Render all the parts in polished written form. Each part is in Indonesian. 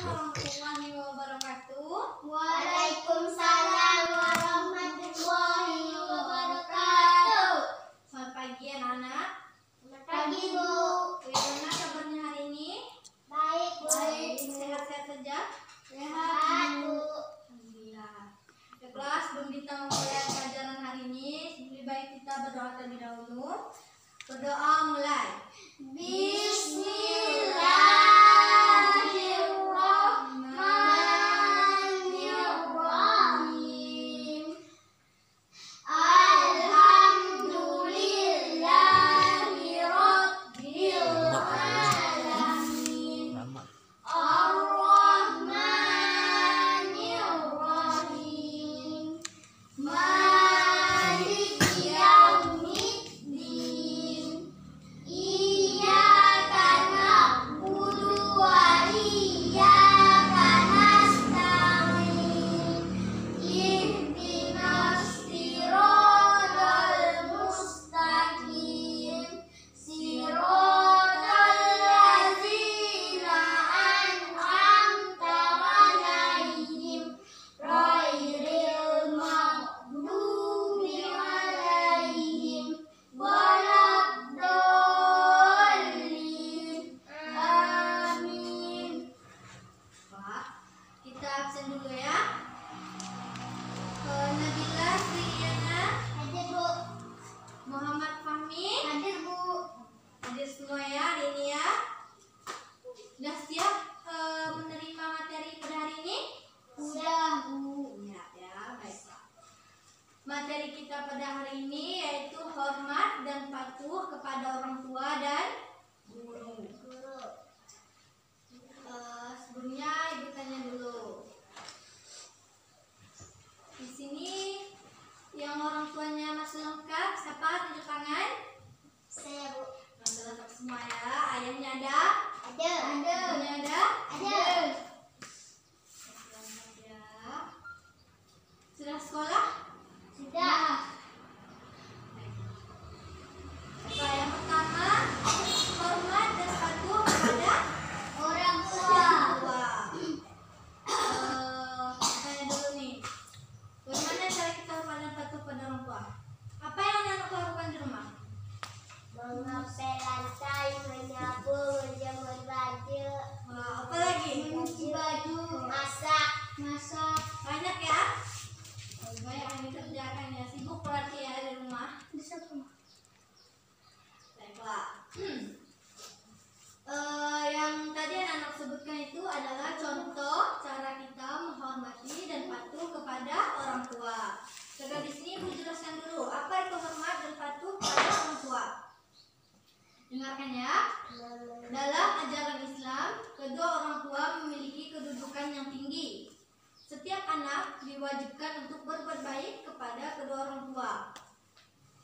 warahmatullahi wabarakatuh. Waalaikumsalam warahmatullahi wabarakatuh. Selamat pagi anak-anak. Selamat pagi, Bu. Bagaimana kabarnya hari ini? Baik, Bu. Sehat-sehat saja? Sehat, Bu. Alhamdulillah. Baiklah, sebelum kita memulai pelajaran hari ini, lebih baik kita berdoa terlebih dahulu. Berdoa mulai. Bismillahirrahmanirrahim. Alhamdulillahirabbil alamin. Ar-Rahmanir-Rahim. Maliki yaumiddin. Iyyaka na'budu wa iyyaka nasta'in. Ihdinas siratal mustaqim. Siratal ladzina an'amta 'alaihim ghairil maghdubi 'alaihim waladdallin. Amin. Pak, kita absen dulu ya. Nabila Sriyana, Hadir, Bu. Muhammad Fahmi, Hadir, Bu. hadir semua ya hari ini ya. Sudah siap menerima materi pada hari ini? Sudah, Bu. Ya, baiklah. Materi kita pada hari ini yaitu hormat dan patuh kepada orang tua dan guru. Sebelumnya ibu tanya dulu. Di sini yang orang tuanya masih lengkap, siapa tunjuk tangan? Saya, Bu. Masih lengkap semua ya. Ayahnya ada? Ada. Ibunya ada? Ada. Lengkap ya. Sudah sekolah? Sudah. Baik, yang pertama, hormat dan patuh kepada Orang tua. tua. Tanya dulu nih, bagaimana cara kita hormat dan patuh pada orang tua? Apa yang anak lakukan di rumah? Mengepel lantai, menyapu, menjemur baju, Wah, apa lagi? mencuci baju, masak. Banyak ya? Banyak yang dikerjakan ya. Sibuk berarti ya di rumah. Bisa, Bu. Baiklah. Yang tadi anak-anak sebutkan itu adalah contoh cara kita menghormati dan patuh kepada orang tua. Coba di sini Ibu jelaskan dulu apa itu hormat dan patuh kepada orang tua. Dengarkan ya. Dalam ajaran Islam, kedua orang tua memiliki kedudukan yang tinggi. Setiap anak diwajibkan untuk berbuat baik kepada kedua orang tua.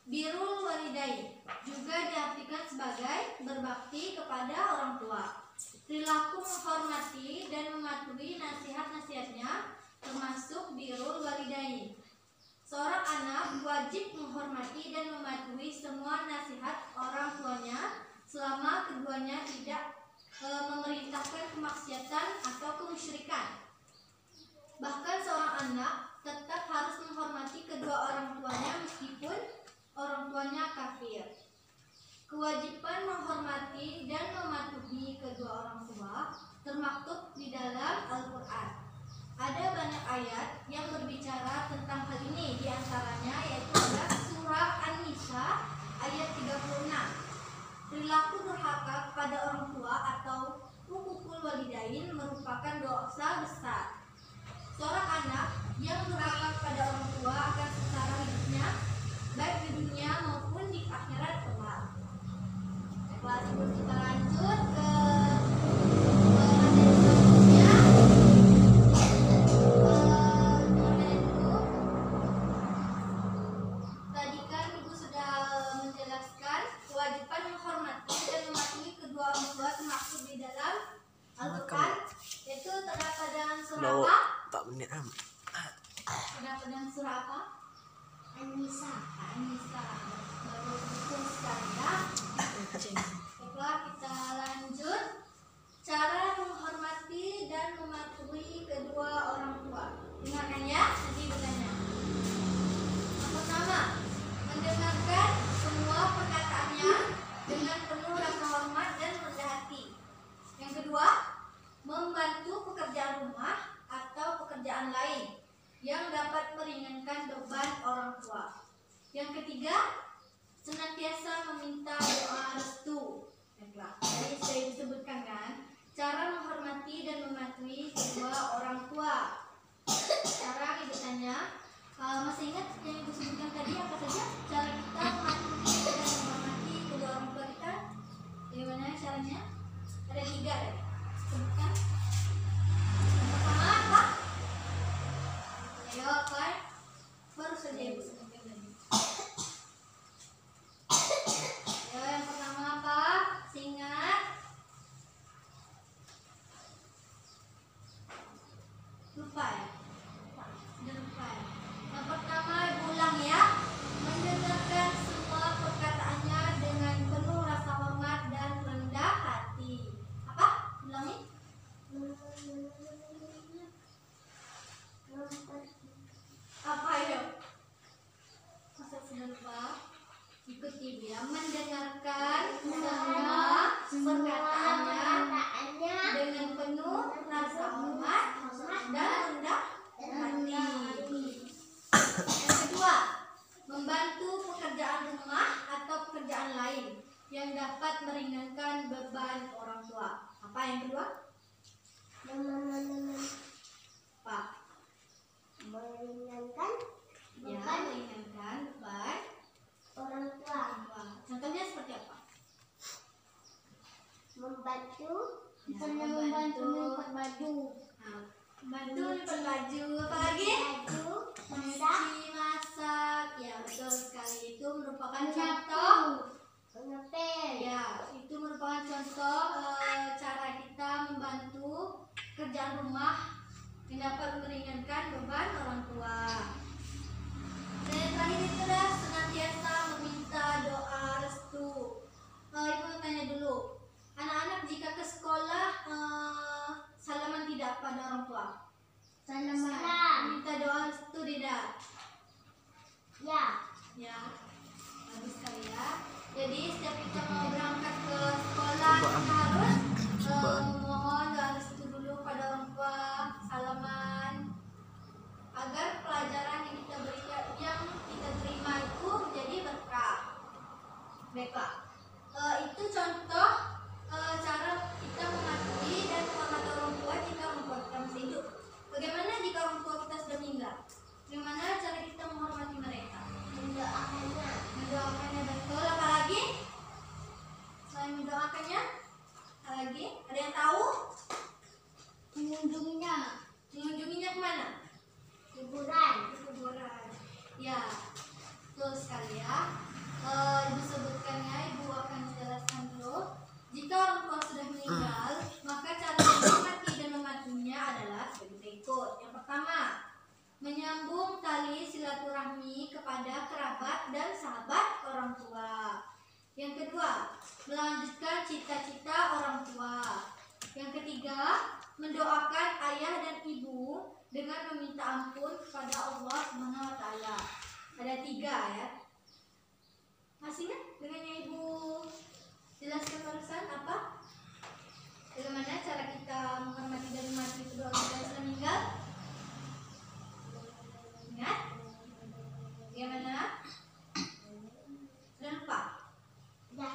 Birrul walidain juga diartikan sebagai berbakti kepada orang tua. Perilaku menghormati dan mematuhi nasihat-nasihatnya termasuk birrul walidain. Seorang anak wajib menghormati dan mematuhi semua nasihat orang tuanya selama keduanya tidak memerintahkan kemaksiatan atau kemusyrikan. Bahkan seorang anak tetap harus menghormati kedua orang tuanya meskipun orang tuanya kafir. Kewajiban menghormati dan mematuhi kedua orang tua termaktub di dalam Al-Quran. Ada banyak ayat yang berbicara tentang hal ini, diantaranya yaitu adalah surah An-Nisa ayat 36. Perilaku durhaka kepada orang tua atau hukukul walidain merupakan dosa besar. Seorang anak yang durhaka kepada orang tua akan sengsara hidupnya, baik di dunia maupun di akhirat kelak. Baiklah, sebelum kita lanjut ke materi selanjutnya, tadi kan Ibu sudah menjelaskan kewajiban menghormati dan mematuhi kedua orang tua termaktub di dalam Al-Quran, yaitu terdapat dalam surah apa? 4 menit am. Terdapat dalam surah apa? An-Nisa. An-Nisa. Baru betul sekali ya. Baiklah, kita lanjut. Cara menghormati dan mematuhi kedua orang tua. Dengarkan ya, nanti bertanya. Yang pertama, mendengarkan semua perkataannya dengan penuh rasa hormat dan rendah hati. Yang kedua, membantu pekerjaan rumah atau pekerjaan lain yang dapat meringankan beban orang tua. Yang ketiga, senantiasa meminta doa restu. Baiklah, tadi sudah disebutkan kan, cara menghormati dan mematuhi kedua orang tua. Sekarang ibu tanya, masih ingat yang ibu sebutkan tadi apa saja? Cara kita mematuhi dan menghormati kedua orang tua kita? Bagaimana caranya? Ada 3 ya. Sebutkan. Yang pertama apa? Ayo apa? Baru saja ibu sebutkan tadi. Ayo yang pertama apa? Ingat. Lupa ya? Sudah lupa ya? Yang pertama ibu ulang ya. Mendengarkan semua perkataannya dengan penuh rasa hormat dan rendah hati. Apa? Ulangi. Apa ayo? Masa sudah lupa? Ikuti dia. Mendengarkan semua perkataannya dengan penuh rasa hormat dan rendah hati. Yang kedua, membantu pekerjaan rumah atau pekerjaan lain yang dapat meringankan beban orang tua. Apa yang kedua? Apa? Meringankan Ya, beban meringankan beban orang tua. orang tua. Contohnya seperti apa? Membantu Ya, membantu melipat baju. Nah, bantu lipat baju. Apa lagi? Baju, masak, Cuci, masak. Ya, betul sekali. Itu merupakan contoh. mengepel. Ya, itu merupakan contoh cara kita membantu kerjaan rumah yang dapat meringankan beban orang tua. Dan yang terakhir itu adalah senantiasa meminta doa restu. Ibu mau tanya dulu, anak-anak jika ke sekolah salaman tidak pada orang tua? Salam. Minta doa restu tidak? Ya. Ya, bagus sekali ya. Jadi setiap kita mau berangkat ke sekolah kita harus memohon doa restu dulu pada orang tua, salaman, agar pelajaran yang kita berikan, yang kita terima itu menjadi berkah. Baiklah, itu contoh cara kita mematuhi dan menghormati orang tua jika orang tua kita masih hidup. Bagaimana jika orang tua kita sudah meninggal? Bagaimana cara kita menghormati mereka? Mendoakannya. Mendoakannya, betul. Apalagi selain mendoakannya, apalagi ada yang tahu? Mengunjunginya. Mengunjunginya kemana? Hiburan. Ke kuburan. Ya, betul sekali ya. Ibu sebutkan ya, ibu akan jelaskan dulu. Jika orang tua sudah meninggal, maka cara menghormati dan mematuhinya adalah sebagai berikut. Yang pertama, menyambung tali silaturahmi kepada kerabat dan sahabat orang tua. Yang kedua, melanjutkan cita-cita orang tua. Yang ketiga, mendoakan ayah dan ibu dengan meminta ampun kepada Allah Subhanahu wa taala. Ada 3 ya. Masih ingat dengan yang ibu jelaskan barusan apa? Bagaimana cara kita menghormati dan mematuhi kedua orang tua yang sudah meninggal? Ingat? Bagaimana? Sudah lupa? Ya.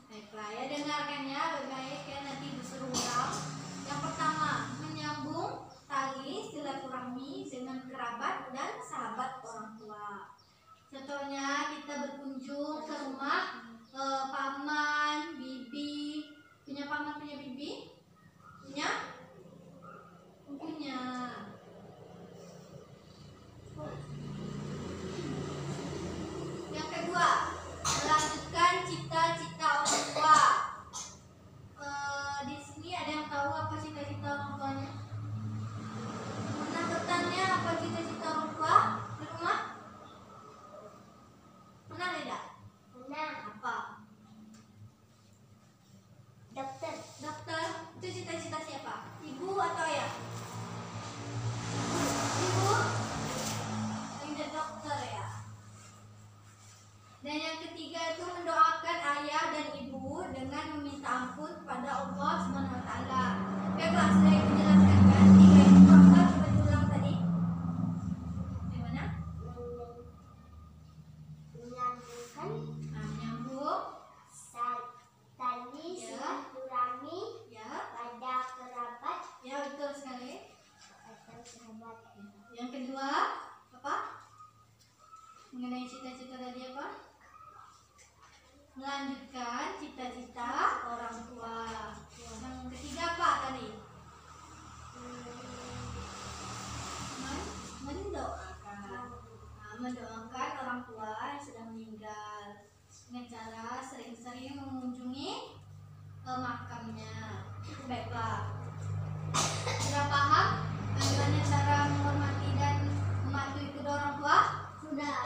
Baiklah ya, dengarkan ya baik-baik ya, nanti disuruh ulang. Yang pertama, menyambung tali silaturahmi dengan kerabat dan sahabat orang tua. Contohnya kita berkunjung ke rumah paman, bibi, punya paman Baiklah, sudah Ibu jelaskan kan? 3 itu apa? Coba diulang tadi. Gimana? Menyambungkan Nah, menyambung. tali Ya. silaturahmi Ya, pada kerabat ya betul sekali. atau sahabat. Yang kedua, apa? Mengenai cita-cita tadi apa? Melanjutkan cita-cita orang tua. Yang ketiga apa tadi? Mendoakan. Nah, mendoakan orang tua yang sudah meninggal dengan cara sering-sering mengunjungi makamnya. Baiklah. Sudah paham bagaimana cara menghormati dan mematuhi kedua orang tua? Sudah.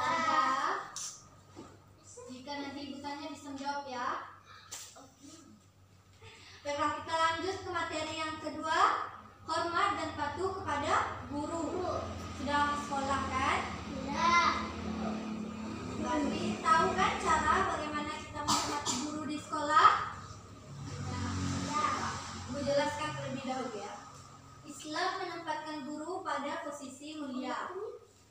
Jika nanti ibu tanya bisa menjawab ya. Baiklah, kita lanjut ke materi yang kedua, hormat dan patuh kepada guru. Sudah sekolah kan? Sudah. Berarti tahu kan cara bagaimana kita menghormati guru di sekolah? Ibu jelaskan terlebih dahulu ya. Islam menempatkan guru pada posisi mulia.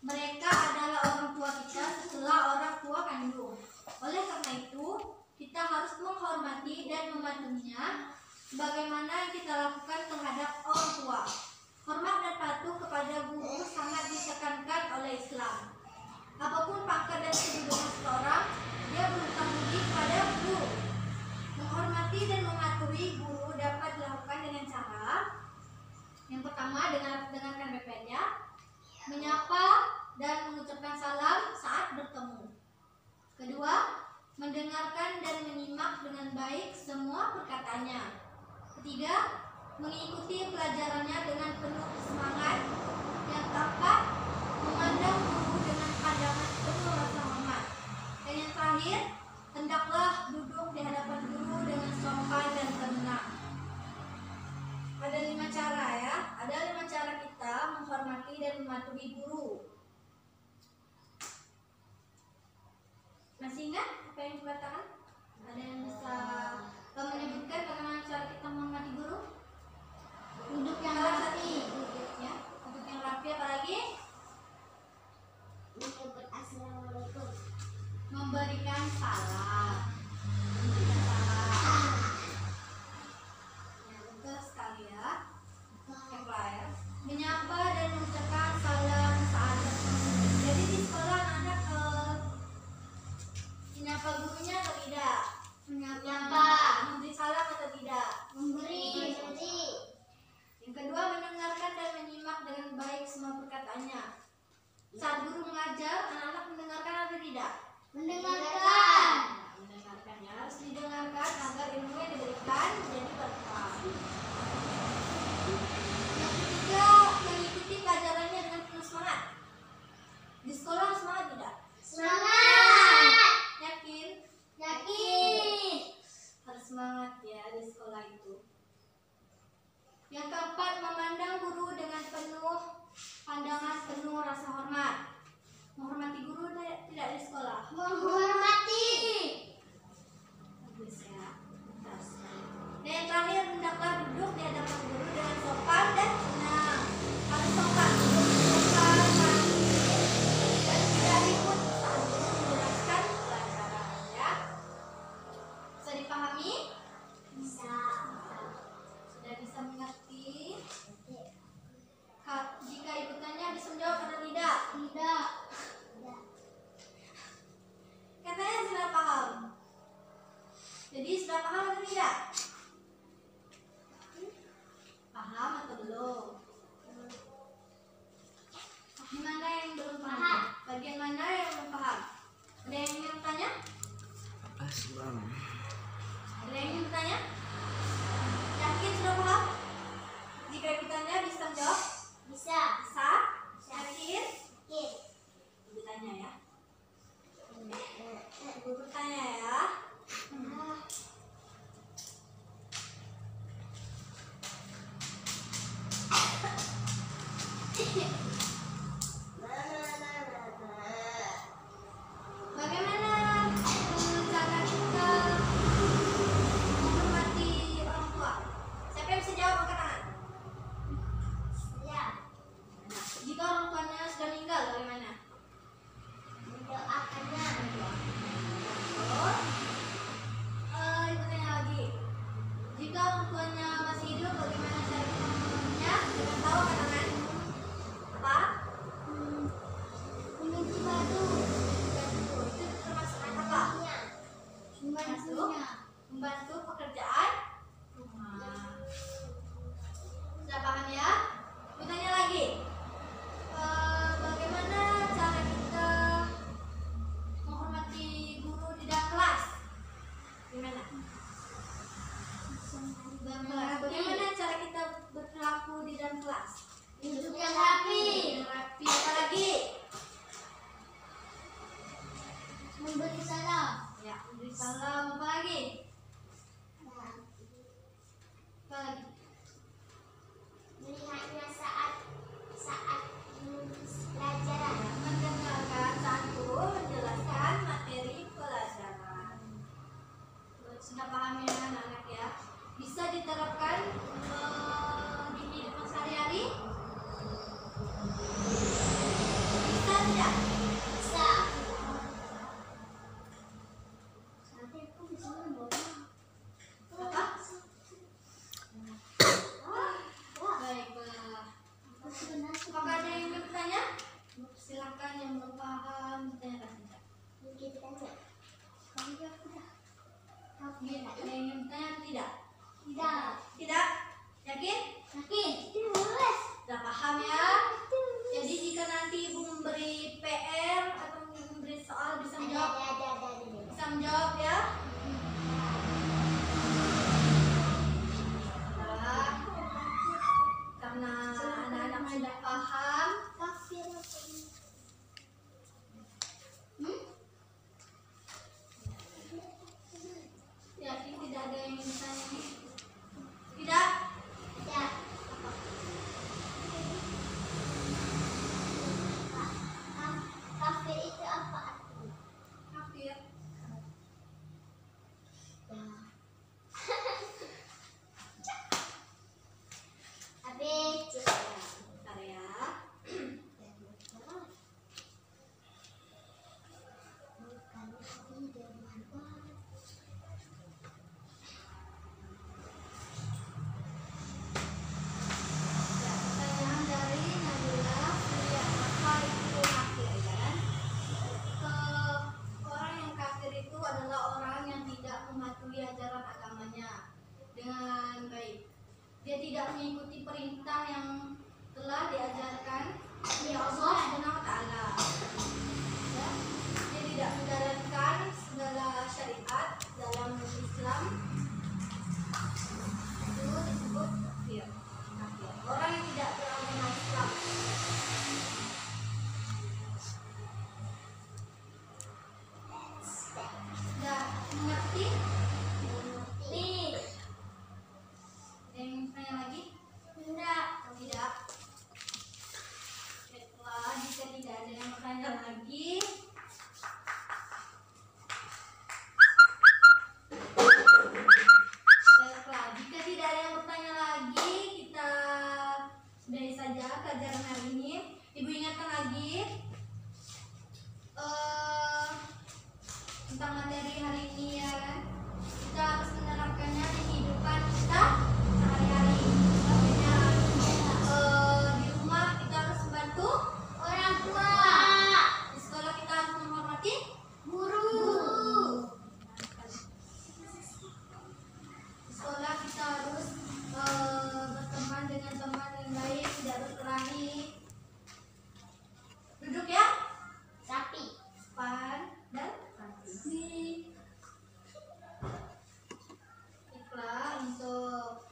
Mereka adalah orang tua kita setelah orang tua kandung. Oleh karena itu, kita harus menghormati dan mematuhinya sebagaimana yang kita lakukan terhadap orang tua. Hormat dan patuh kepada guru sangat ditekankan oleh Islam. Apapun pangkat dan kedudukan seseorang, dia berhutang budi kepada guru. Menghormati dan mematuhi guru dapat dilakukan dengan cara yang pertama, dengarkan BPN-nya, menyapa dan mengucapkan salam saat bertemu. Kedua, mendengarkan dan menyimak dengan baik semua perkataannya. Ketiga, mengikuti pelajarannya dengan penuh semangat. Yang keempat, memandang guru dengan pandangan penuh rasa hormat. Dan yang terakhir, hendaklah duduk di hadapan guru dengan sopan dan tenang. Ada 5 cara ya. Ada 5 cara kita menghormati dan mematuhi guru. Masih ingat apa yang dikatakan? Ada yang bisa menyebutkan bagaimana cara kita menghormati guru? Duduk yang rapi. Ya, duduk yang rapi. Apa lagi? Menyebut assalamualaikum. Memberikan salam. Memberikan salam. Ya, betul sekali ya. Baiklah ya. Menyapa dan mengucapkan salam saat bertemu. Jadi di sekolah anak menyapa gurunya atau tidak? Menyapa. Memberi salam atau tidak? Memberi. Yang kedua, mendengarkan dan menyimak dengan baik semua perkataannya. Saat guru mengajar, anak-anak mendengarkan atau tidak? Mendengarkan. Mendengarkan ya, harus didengarkan agar ilmu yang diberikan menjadi berkah. Yang ketiga, mengikuti pelajarannya dengan penuh semangat. Di sekolah semangat tidak? Semangat. Yakin? Yakin. Harus semangat ya di sekolah itu. Yang keempat, memandang guru dengan penuh pandangan penuh rasa hormat. Menghormati guru tidak di sekolah. Menghormati. Bagus ya. Dan yang terakhir, hendaklah duduk di hadapan guru dengan sopan dan tenang. Harus sopan, sopan, dan tidak ribut saat guru menjelaskan pelajaran ya. Bisa dipahami? Bisa. Sudah bisa mengerti? Jika ibu tanya bisa menjawab atau tidak? Tidak. Kan orang tuanya masih hidup, bagaimana cara kita menghormatinya? Dengan tahu kan? Apa? Membenci batu. Itu termasuk apa? Masuk membantu pekerjaan rumah. Sudah paham ya? Aku tanya lagi. Bagaimana cara kita menghormati guru di dalam kelas? Gimana? Dalam kelas. Bagaimana cara kita berperilaku di dalam kelas? Duduk yang rapi. Rapi. Apa lagi? Memberi salam. Ya, memberi salam. Apa lagi? Apa lagi? Melihatnya saat pelajaran. Mendengarkan satu, menjelaskan materi pelajaran. Sudah paham ya anak-anak ya? Bisa diterapkan di kehidupan sehari-hari? Bisa tidak? Bisa. Apa? Baiklah. Apakah ada yang ingin bertanya? Silakan yang belum paham bertanya saja. Mungkin tanya. Ada yang ingin bertanya atau tidak? Tidak. Tidak? Yakin? Yakin? Sudah paham ya? Jadi jika nanti ibu memberi PR atau memberi soal bisa menjawab, bisa menjawab ya? Nah, karena anak-anak sudah paham, yakin tidak ada yang ingin bertanya? Tidak? Tidak. Kafir itu apa artinya? Kafir. Habis. Bentar ya. Pertanyaan dari Nabila, apa itu kafir kan? Orang yang kafir itu adalah orang yang tidak mematuhi ajaran agamanya dengan baik. Dia tidak mengikuti perintah yang telah diajarkan oleh Allah Subhanahu wa taala. Ya. Dia tidak menjalankan segala syariat dalam Islam. Itu disebut kafir. Orang yang tidak beragama Islam. Sudah mengerti? Nih. Ada yang ingin tanya lagi? Tidak. Tidak. Baiklah, jika tidak ada yang bertanya lagi, baiklah, jika tidak ada yang bertanya lagi, kita sudahi saja pelajaran hari ini. Ibu ingatkan lagi tentang materi hari ini ya kan. Kita harus menerapkannya di kehidupan kita sehari-hari. Makanya di rumah kita harus membantu Orang tua. di sekolah kita harus menghormati Guru. di sekolah kita harus berteman dengan teman yang baik, tidak berkelahi. Duduk ya, Rapi. depan dan rapi. Baiklah, untuk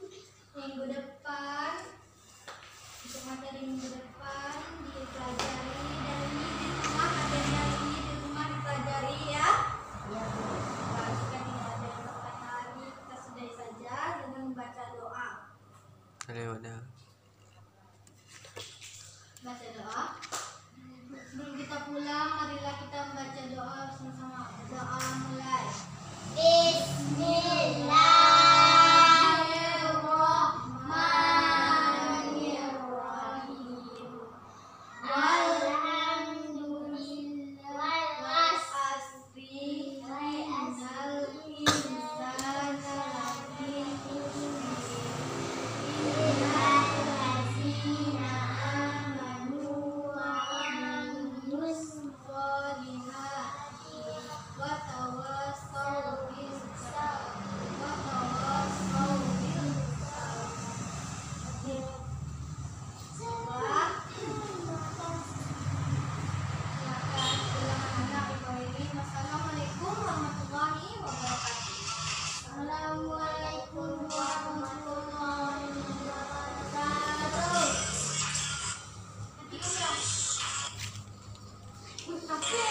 minggu depan, untuk materi minggu depan dipelajari, dan ini di rumah, materi hari ini di rumah dipelajari ya. Nah, jika tidak ada yang bertanya lagi, kita sudahi saja dengan membaca doa. Baca doa. Sebelum kita pulang, marilah kita membaca doa bersama-sama. Doa mulai. Bismillahirrahmanirrahim. Alhamdulillah. Asri innal insana lafi khusr Aku